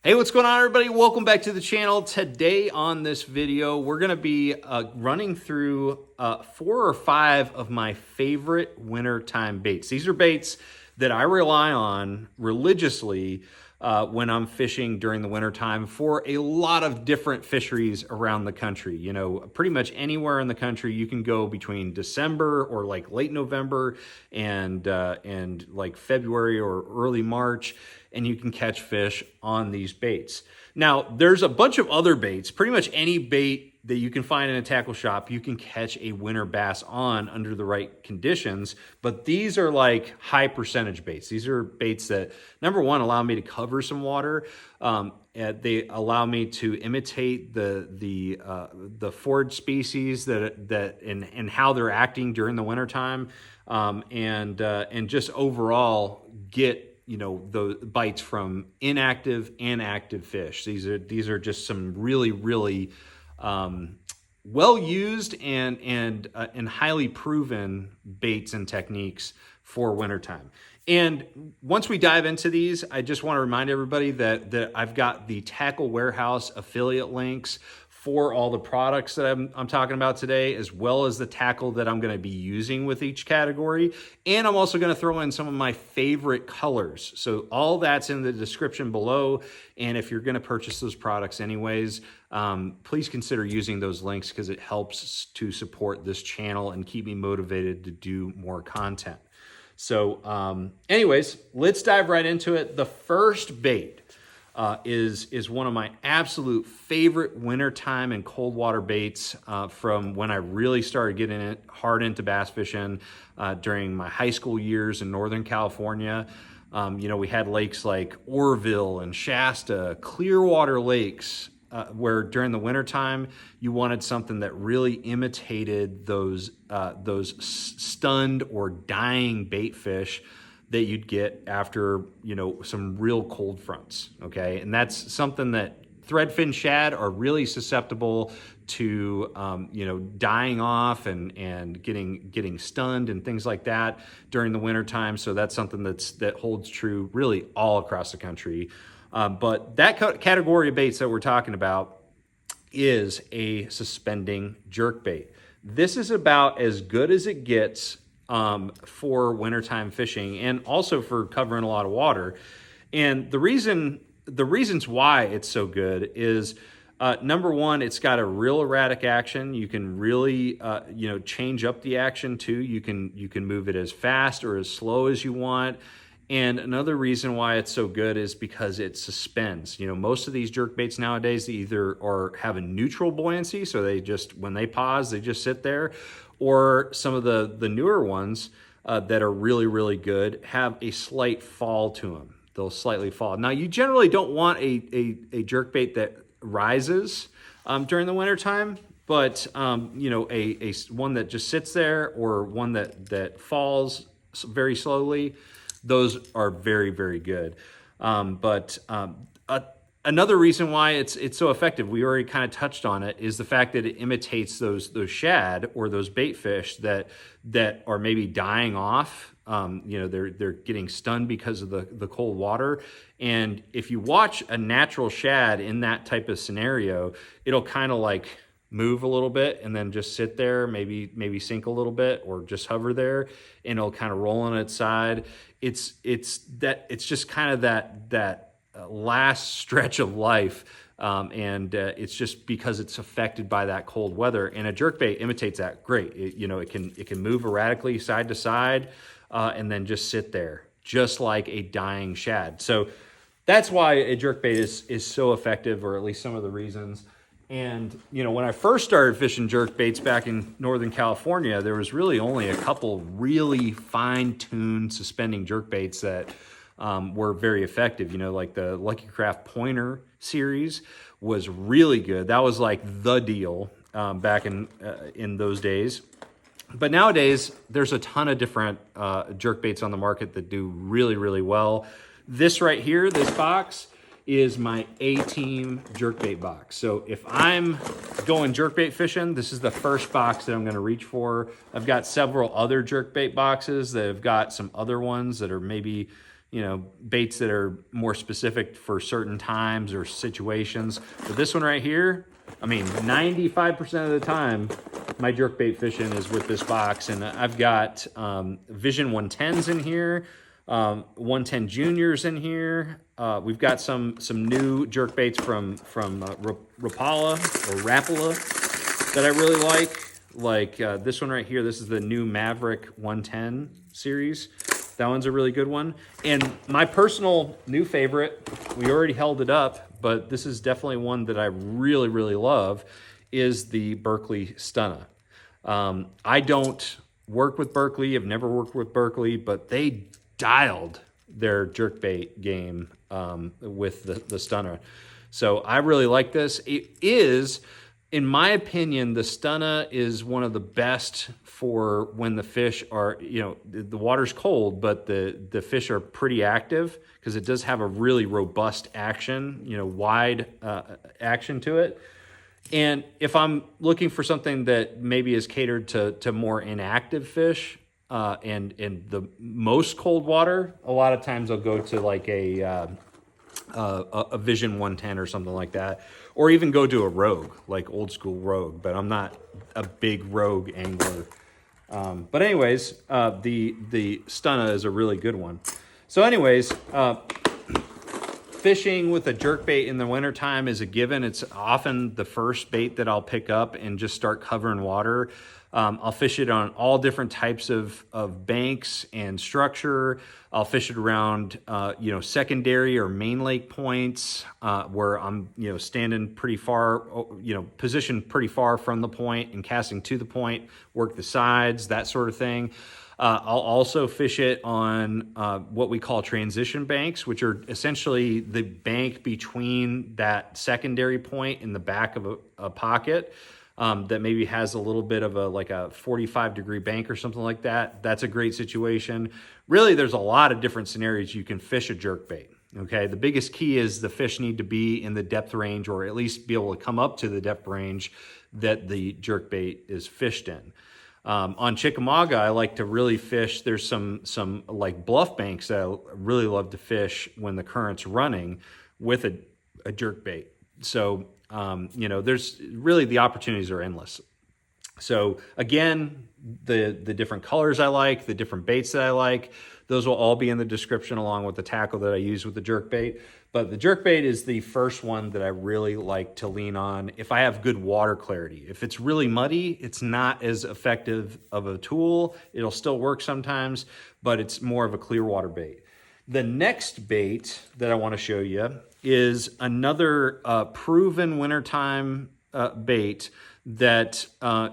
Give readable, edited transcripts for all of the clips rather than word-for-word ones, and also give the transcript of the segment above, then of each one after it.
Hey, what's going on, everybody? Welcome back to the channel. Today on this video, we're going to be running through 4 or 5 of my favorite wintertime baits. These are baits that I rely on religiously when I'm fishing during the wintertime for a lot of different fisheries around the country. You know, pretty much anywhere in the country you can go between December or like late November and like February or early March, and you can catch fish on these baits. Now, there's a bunch of other baits. Pretty much any bait that you can find in a tackle shop, you can catch a winter bass on under the right conditions. But these are like high percentage baits. These are baits that, number one, allow me to cover some water. They allow me to imitate the forage species that and how they're acting during the wintertime, and just overall get, you know, the bites from inactive and active fish. These are just some really well used and highly proven baits and techniques for wintertime. And once we dive into these, I just want to remind everybody that I've got the Tackle Warehouse affiliate links for all the products that I'm talking about today, as well as the tackle that I'm going to be using with each category. And I'm also going to throw in some of my favorite colors. So all that's in the description below. And if you're going to purchase those products anyways, please consider using those links because it helps to support this channel and keep me motivated to do more content. So anyways, let's dive right into it. The first bait is one of my absolute favorite wintertime and cold water baits from when I really started getting hard into bass fishing during my high school years in Northern California. You know, we had lakes like Oroville and Shasta, Clearwater lakes, where during the wintertime, you wanted something that really imitated those stunned or dying bait fish that you'd get after, you know, some real cold fronts, okay? And that's something that threadfin shad are really susceptible to, you know, dying off and getting stunned and things like that during the wintertime. So that's something that holds true really all across the country. But that category of baits that we're talking about is a suspending jerkbait. This is about as good as it gets for wintertime fishing and also for covering a lot of water. And the reasons why it's so good is, number one, it's got a real erratic action. You can really, you know, change up the action too. You can move it as fast or as slow as you want. And another reason why it's so good is because it suspends. You know, most of these jerk baits nowadays, they either have a neutral buoyancy, so they just, when they pause, they just sit there, or some of the newer ones that are really good have a slight fall to them. They'll slightly fall. Now, you generally don't want a jerk bait that rises during the wintertime, but you know, a one that just sits there or one that falls very slowly, those are very good. Another reason why it's so effective, we already kind of touched on it, is the fact that it imitates those shad or those bait fish that are maybe dying off. You know, they're getting stunned because of the cold water. And if you watch a natural shad in that type of scenario, it'll kind of like move a little bit and then just sit there, maybe sink a little bit or just hover there, and it'll kind of roll on its side. It's just kind of that last stretch of life, and it's just because it's affected by that cold weather. And a jerkbait imitates that great. You know, it can move erratically side to side, and then just sit there, just like a dying shad. So that's why a jerkbait is so effective, or at least some of the reasons. And, you know, when I first started fishing jerkbaits back in Northern California, there was really only a couple really fine-tuned suspending jerkbaits that were very effective. You know, like the Lucky Craft Pointer series was really good. That was like the deal back in those days. But nowadays, there's a ton of different jerkbaits on the market that do really well. This right here, this box, is my A-Team jerkbait box. So if I'm going jerkbait fishing, this is the first box that I'm gonna reach for. I've got several other jerkbait boxes that have got some other ones that are maybe, you know, baits that are more specific for certain times or situations. But this one right here, I mean, 95% of the time, my jerkbait fishing is with this box. And I've got Vision 110s in here, 110 Juniors in here. We've got some new jerkbaits from Rapala or Rapala that I really like this one right here. This is the new Maverick 110 series. That one's a really good one. And my personal new favorite, we already held it up, but this is definitely one that I really, really love, is the Berkley Stunna. I don't work with Berkley. I've never worked with Berkley, but they dialed their jerkbait game with the Stunna. So I really like this. It is, in my opinion, the Stunna is one of the best for when the fish are, you know, the water's cold, but the fish are pretty active, because it does have a really robust action, you know, wide action to it. And if I'm looking for something that maybe is catered to more inactive fish and in the most cold water, a lot of times I'll go to like a Vision 110 or something like that, or even go to a Rogue, like old school Rogue, but I'm not a big Rogue angler. But anyways, the Stunna is a really good one. So anyways, fishing with a jerkbait in the wintertime is a given. It's often the first bait that I'll pick up and just start covering water. I'll fish it on all different types of banks and structure. I'll fish it around, you know, secondary or main lake points where I'm, you know, standing pretty far, you know, positioned pretty far from the point and casting to the point, work the sides, that sort of thing. I'll also fish it on what we call transition banks, which are essentially the bank between that secondary point in the back of a pocket. That maybe has a little bit of like a 45-degree bank or something like that. That's a great situation. Really, there's a lot of different scenarios you can fish a jerkbait. Okay, the biggest key is the fish need to be in the depth range, or at least be able to come up to the depth range that the jerkbait is fished in. On Chickamauga, I like to really fish. There's some like bluff banks that I really love to fish when the current's running with a jerkbait. So you know, there's really, the opportunities are endless. So again, the different colors I like, the different baits that I like, those will all be in the description along with the tackle that I use with the jerkbait. But the jerkbait is the first one that I really like to lean on if I have good water clarity. If it's really muddy, it's not as effective of a tool. It'll still work sometimes, but it's more of a clear water bait. The next bait that I want to show you is another proven wintertime bait that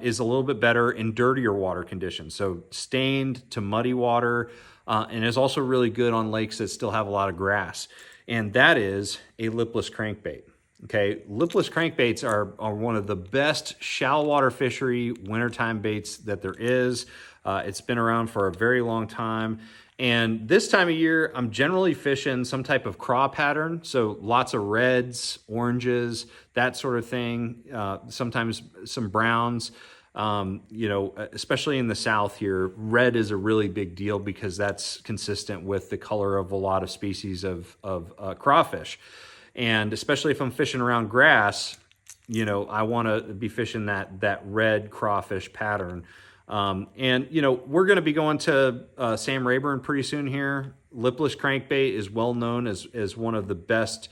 is a little bit better in dirtier water conditions. So stained to muddy water, and is also really good on lakes that still have a lot of grass. And that is a lipless crankbait. Okay, lipless crankbaits are one of the best shallow water fishery wintertime baits that there is. It's been around for a very long time. And this time of year, I'm generally fishing some type of craw pattern. So lots of reds, oranges, that sort of thing. Sometimes some browns. You know, especially in the South here, red is a really big deal because that's consistent with the color of a lot of species of crawfish. And especially if I'm fishing around grass, you know, I want to be fishing that red crawfish pattern. And, you know, we're going to be going to Sam Rayburn pretty soon here. Lipless crankbait is well known as one of the best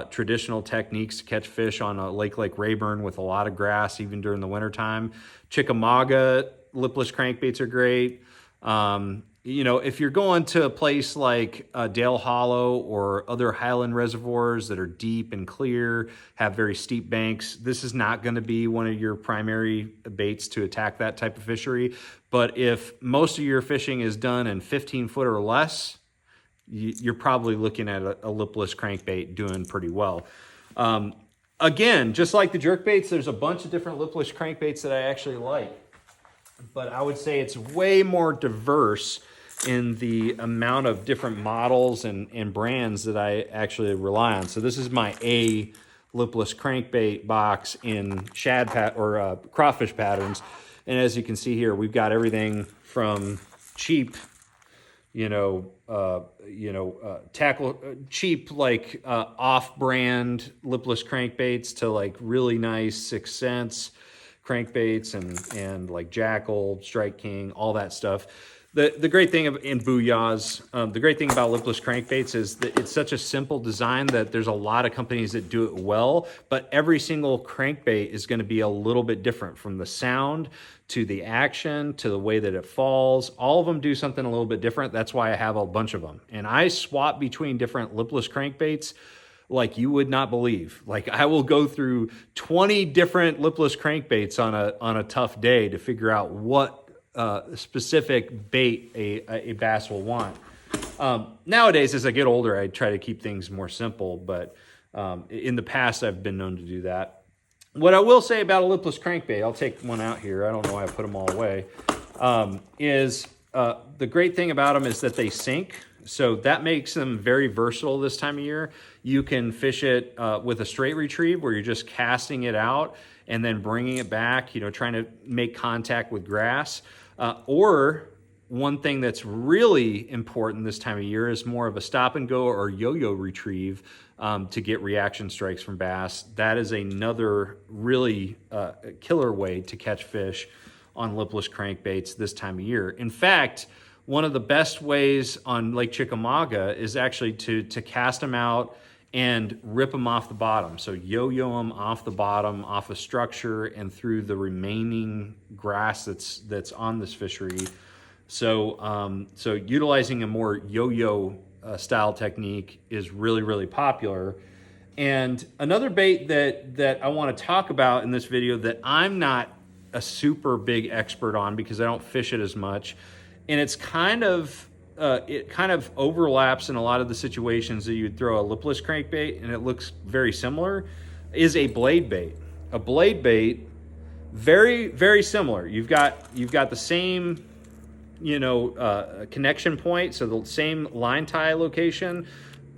traditional techniques to catch fish on a lake like Rayburn with a lot of grass, even during the wintertime. Chickamauga lipless crankbaits are great. You know, if you're going to a place like Dale Hollow or other highland reservoirs that are deep and clear, have very steep banks, this is not going to be one of your primary baits to attack that type of fishery. But if most of your fishing is done in 15 foot or less, you're probably looking at a lipless crankbait doing pretty well. Again, just like the jerkbaits, there's a bunch of different lipless crankbaits that I actually like. But I would say it's way more diverse in the amount of different models and brands that I actually rely on. So this is my A lipless crankbait box in crawfish patterns. And as you can see here, we've got everything from cheap, tackle cheap like off-brand lipless crankbaits to like really nice 6 cents crankbaits and like Jackal, Strike King, all that stuff. The great thing in Booyahs, the great thing about lipless crankbaits is that it's such a simple design that there's a lot of companies that do it well, but every single crankbait is going to be a little bit different, from the sound to the action to the way that it falls. All of them do something a little bit different. That's why I have a bunch of them. And I swap between different lipless crankbaits like you would not believe. Like, I will go through 20 different lipless crankbaits on a tough day to figure out what specific bait a bass will want. Nowadays, as I get older, I try to keep things more simple, but in the past, I've been known to do that. What I will say about a lipless crankbait, I'll take one out here, I don't know why I put them all away, is the great thing about them is that they sink. So that makes them very versatile this time of year. You can fish it with a straight retrieve, where you're just casting it out and then bringing it back, trying to make contact with grass. Or one thing that's really important this time of year is more of a stop and go or yo-yo retrieve to get reaction strikes from bass. That is another really killer way to catch fish on lipless crankbaits this time of year. In fact, one of the best ways on Lake Chickamauga is actually to cast them out and rip them off the bottom. So yo-yo them off the bottom, off a structure, and through the remaining grass that's on this fishery. So so utilizing a more yo-yo style technique is really, really popular. And another bait that I want to talk about in this video that I'm not a super big expert on because I don't fish it as much, and it's it kind of overlaps in a lot of the situations that you'd throw a lipless crankbait and it looks very similar, is a blade bait. A blade bait, very, very similar. You've got the same, connection point, so the same line tie location,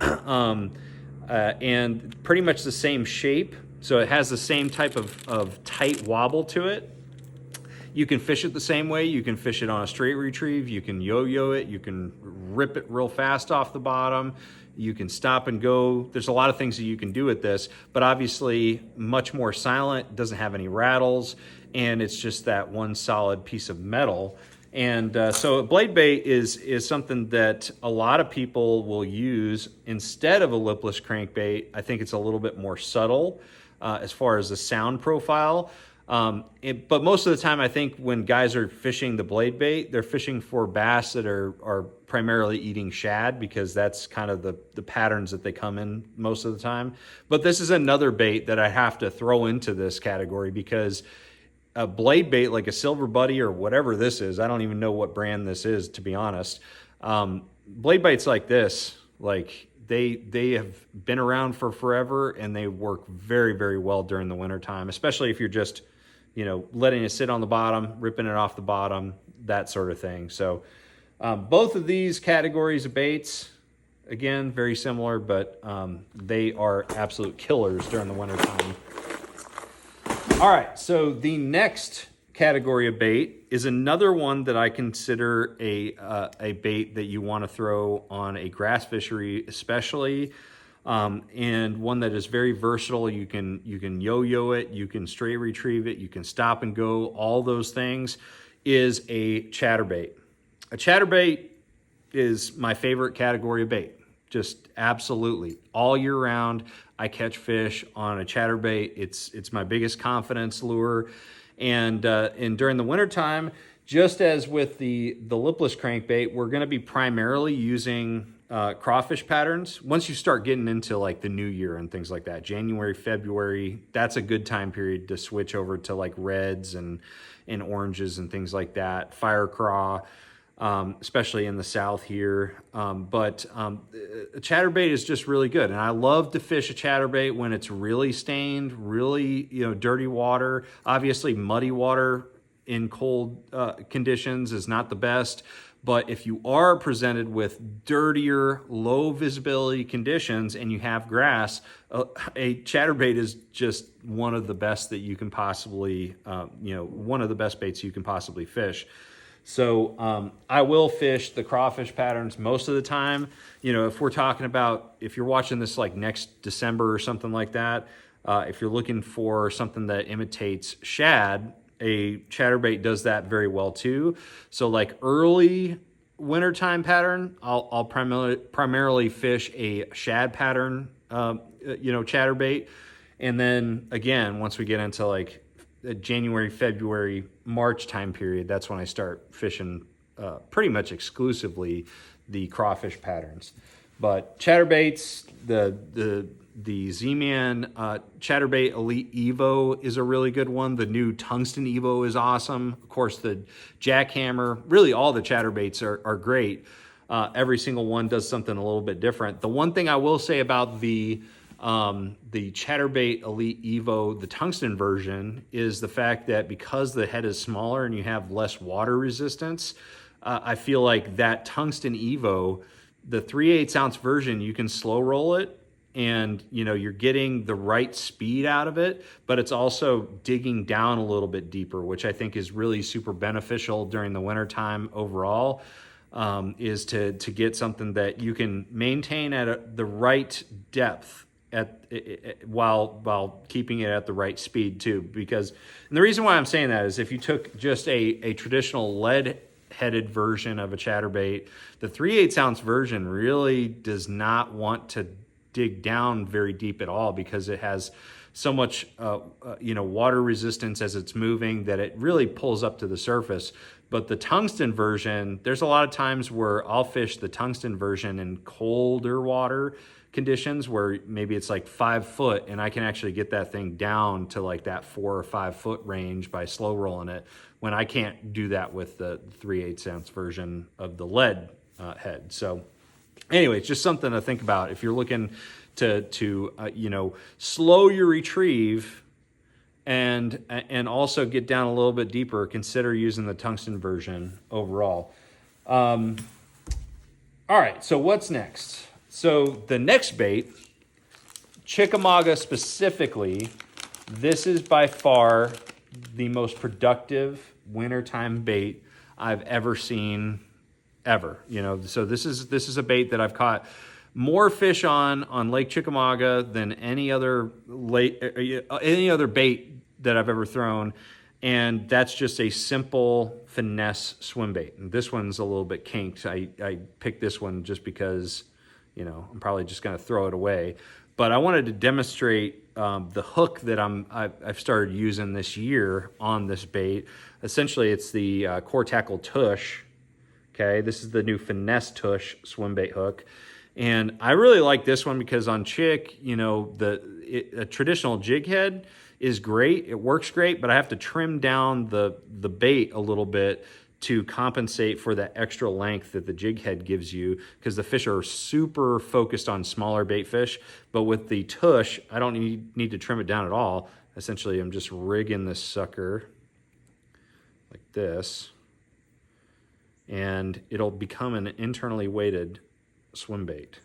and pretty much the same shape. So it has the same type of tight wobble to it. You can fish it the same way. You can fish it on a straight retrieve. You can yo-yo it. You can rip it real fast off the bottom. You can stop and go. There's a lot of things that you can do with this, but obviously much more silent, doesn't have any rattles, and it's just that one solid piece of metal. And so a blade bait is something that a lot of people will use instead of a lipless crankbait. I think it's a little bit more subtle as far as the sound profile. But most of the time, I think when guys are fishing the blade bait, they're fishing for bass that are primarily eating shad, because that's kind of the patterns that they come in most of the time. But this is another bait that I have to throw into this category, because a blade bait like a Silver Buddy or whatever this is, I don't even know what brand this is, to be honest. Blade baits like this, like they have been around for forever, and they work very, very well during the wintertime, especially if you're just letting it sit on the bottom, ripping it off the bottom, that sort of thing. So both of these categories of baits, again, very similar, but they are absolute killers during the wintertime. All right, so the next category of bait is another one that I consider a bait that you want to throw on a grass fishery especially, and one that is very versatile. You can yo-yo it, you can straight retrieve it, you can stop and go, all those things, is a chatterbait. A chatterbait is my favorite category of bait. Just absolutely all year round, I catch fish on a chatterbait. It's my biggest confidence lure, and during the wintertime, just as with the lipless crankbait, we're going to be primarily using crawfish patterns. Once you start getting into like the new year and things like that, January, February, that's a good time period to switch over to like reds and oranges and things like that. Fire craw, especially in the south here. But a chatterbait is just really good. And I love to fish a chatterbait when it's really stained, really, dirty water. Obviously muddy water in cold conditions is not the best. But if you are presented with dirtier, low visibility conditions and you have grass, a chatterbait is just one of the best that you can possibly, one of the best baits you can possibly fish. So I will fish the crawfish patterns most of the time. You know, if we're talking about, if you're watching this like next December or something like that, if you're looking for something that imitates shad, a chatterbait does that very well too. So like early wintertime pattern, I'll primarily fish a shad pattern, you know, chatterbait. And then again, once we get into like January, February, March time period, that's when I start fishing pretty much exclusively the crawfish patterns. But chatterbaits, the Z-Man Chatterbait Elite Evo is a really good one. The new Tungsten Evo is awesome. Of course, the Jackhammer, really all the chatterbaits are great. Every single one does something a little bit different. The one thing I will say about the Chatterbait Elite Evo, the tungsten version, is the fact that because the head is smaller and you have less water resistance, I feel like that Tungsten Evo, the 3/8 ounce version, you can slow roll it, and you know you're getting the right speed out of it, but it's also digging down a little bit deeper, which I think is really super beneficial during the winter time overall. Is to get something that you can maintain at the right depth while keeping it at the right speed too. Because, and the reason why I'm saying that is if you took just a traditional lead-headed version of a chatterbait, the 3/8 ounce version really does not want to dig down very deep at all, because it has so much you know, water resistance as it's moving that it really pulls up to the surface. But the tungsten version, there's a lot of times where I'll fish the tungsten version in colder water conditions where maybe it's like 5 foot, and I can actually get that thing down to like that 4 or 5 foot range by slow rolling it, when I can't do that with the 3/8 ounce version of the lead head. So anyway, it's just something to think about if you're looking to you know, slow your retrieve and also get down a little bit deeper. Consider using the tungsten version overall. All right, so what's next? So the next bait, Chickamauga specifically, this is by far the most productive wintertime bait I've ever seen, ever. You know, so this is a bait that I've caught more fish on Lake Chickamauga than any other bait that I've ever thrown, and that's just a simple finesse swim bait. And this one's a little bit kinked. I picked this one just because, you know, I'm probably just going to throw it away. But I wanted to demonstrate the hook that I've started using this year on this bait. Essentially, it's the Core Tackle Tush. Okay, this is the new Finesse Tush swim bait hook. And I really like this one because on Chick, you know, a traditional jig head is great. It works great, but I have to trim down the bait a little bit to compensate for that extra length that the jig head gives you, because the fish are super focused on smaller bait fish. But with the Tush, I don't need to trim it down at all. Essentially, I'm just rigging this sucker like this, and it'll become an internally weighted swim bait.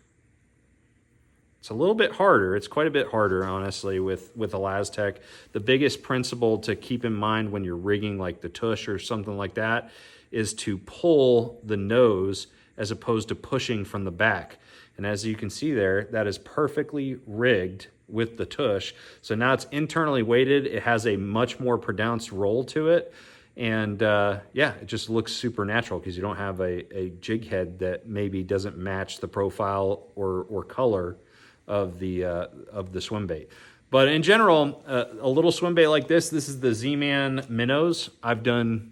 It's a little bit harder. It's quite a bit harder, honestly, with Elastec. The biggest principle to keep in mind when you're rigging like the Tush or something like that is to pull the nose as opposed to pushing from the back. And as you can see there, that is perfectly rigged with the Tush. So now it's internally weighted. It has a much more pronounced roll to it. And yeah, it just looks super natural because you don't have a jig head that maybe doesn't match the profile or color of the swim bait. But in general, a little swim bait like this is the Z-Man Minnows. I've done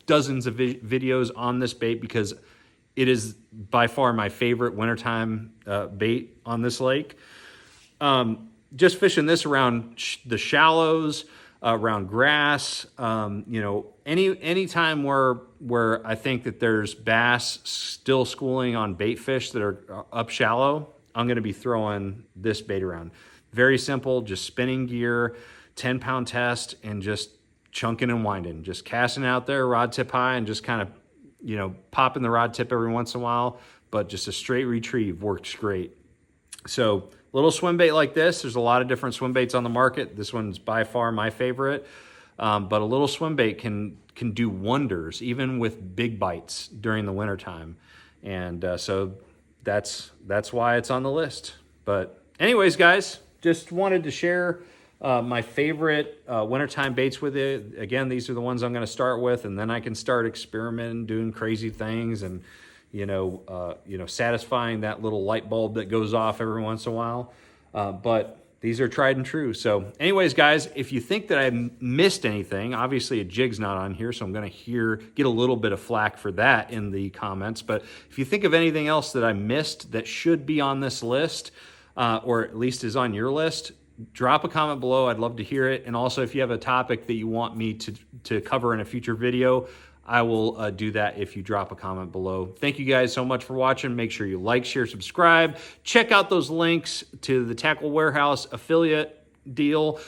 dozens of videos on this bait because it is by far my favorite wintertime bait on this lake. Just fishing this around the shallows, around grass, you know, any time where I think that there's bass still schooling on bait fish that are up shallow, I'm going to be throwing this bait around. Very simple, just spinning gear, 10-pound test, and just chunking and winding, just casting out there, rod tip high, and just kind of, you know, popping the rod tip every once in a while, but just a straight retrieve works great. So little swim bait like this, there's a lot of different swim baits on the market. This one's by far my favorite, but a little swim bait can can do wonders, even with big bites during the wintertime. And so that's why it's on the list. But anyways, guys, just wanted to share my favorite wintertime baits with you. Again, these are the ones I'm going to start with, and then I can start experimenting, doing crazy things, and satisfying that little light bulb that goes off every once in a while. But these are tried and true. So anyways, guys, if you think that I missed anything, obviously a jig's not on here, so I'm going to get a little bit of flack for that in the comments. But if you think of anything else that I missed that should be on this list, or at least is on your list, drop a comment below. I'd love to hear it. And also, if you have a topic that you want me to cover in a future video, I will do that if you drop a comment below. Thank you guys so much for watching. Make sure you like, share, subscribe. Check out those links to the Tackle Warehouse affiliate deal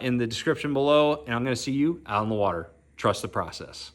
in the description below. And I'm going to see you out on the water. Trust the process.